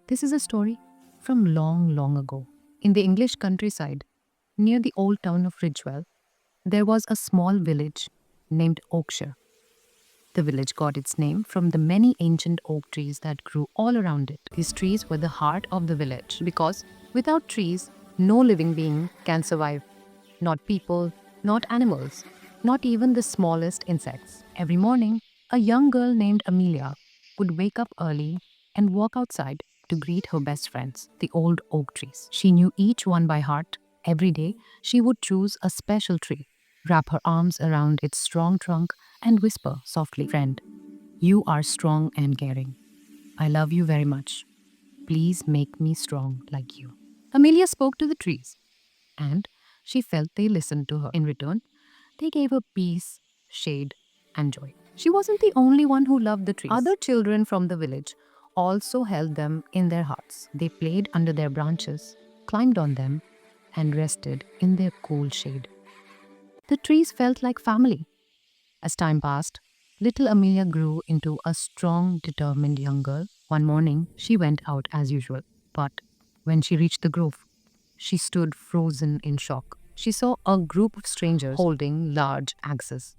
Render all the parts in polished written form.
This is a story from long, long ago. In the English countryside, near the old town of Ridgewell, there was a small village named Oakshire. The village got its name from the many ancient oak trees that grew all around it. These trees were the heart of the village because without trees, no living being can survive. Not people, not animals, not even the smallest insects. Every morning, a young girl named Amelia would wake up early and walk outside to greet her best friends, the old oak trees. She knew each one by heart. Every day, she would choose a special tree, wrap her arms around its strong trunk, and whisper softly, "Friend, you are strong and caring. I love you very much. Please make me strong like you." Amelia spoke to the trees, and she felt they listened to her. In return, they gave her peace, shade, and joy. She wasn't the only one who loved the trees. Other children from the village also held them in their hearts. They played under their branches, climbed on them, and rested in their cool shade. The trees felt like family. As time passed, little Amelia grew into a strong, determined young girl. One morning, she went out as usual, but when she reached the grove, she stood frozen in shock. She saw a group of strangers holding large axes.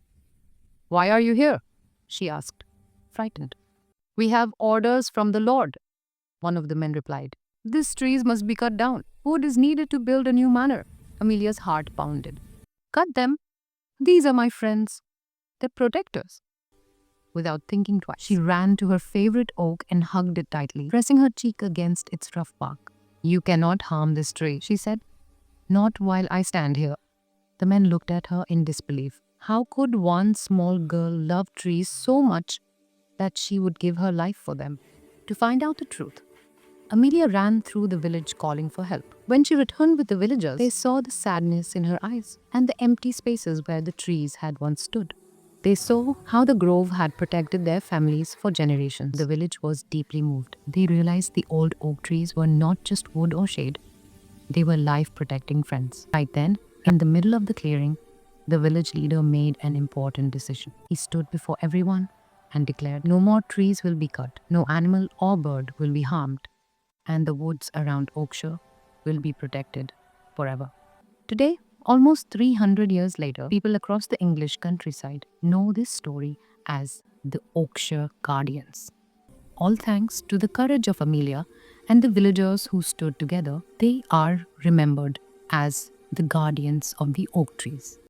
"Why are you here?" she asked, frightened. "We have orders from the Lord," one of the men replied. "These trees must be cut down. Wood is needed to build a new manor." Amelia's heart pounded. "Cut them? These are my friends. They're protectors." Without thinking twice, she ran to her favorite oak and hugged it tightly, pressing her cheek against its rough bark. "You cannot harm this tree," she said. "Not while I stand here." The men looked at her in disbelief. How could one small girl love trees so much that she would give her life for them? To find out the truth, Amelia ran through the village calling for help. When she returned with the villagers, they saw the sadness in her eyes and the empty spaces where the trees had once stood. They saw how the grove had protected their families for generations. The village was deeply moved. They realized the old oak trees were not just wood or shade, they were life-protecting friends. Right then, in the middle of the clearing, the village leader made an important decision. He stood before everyone and declared, "No more trees will be cut, no animal or bird will be harmed, and the woods around Oakshire will be protected forever." Today, almost 300 years later, people across the English countryside know this story as the Oakshire Guardians. All thanks to the courage of Amelia and the villagers who stood together, they are remembered as the guardians of the oak trees.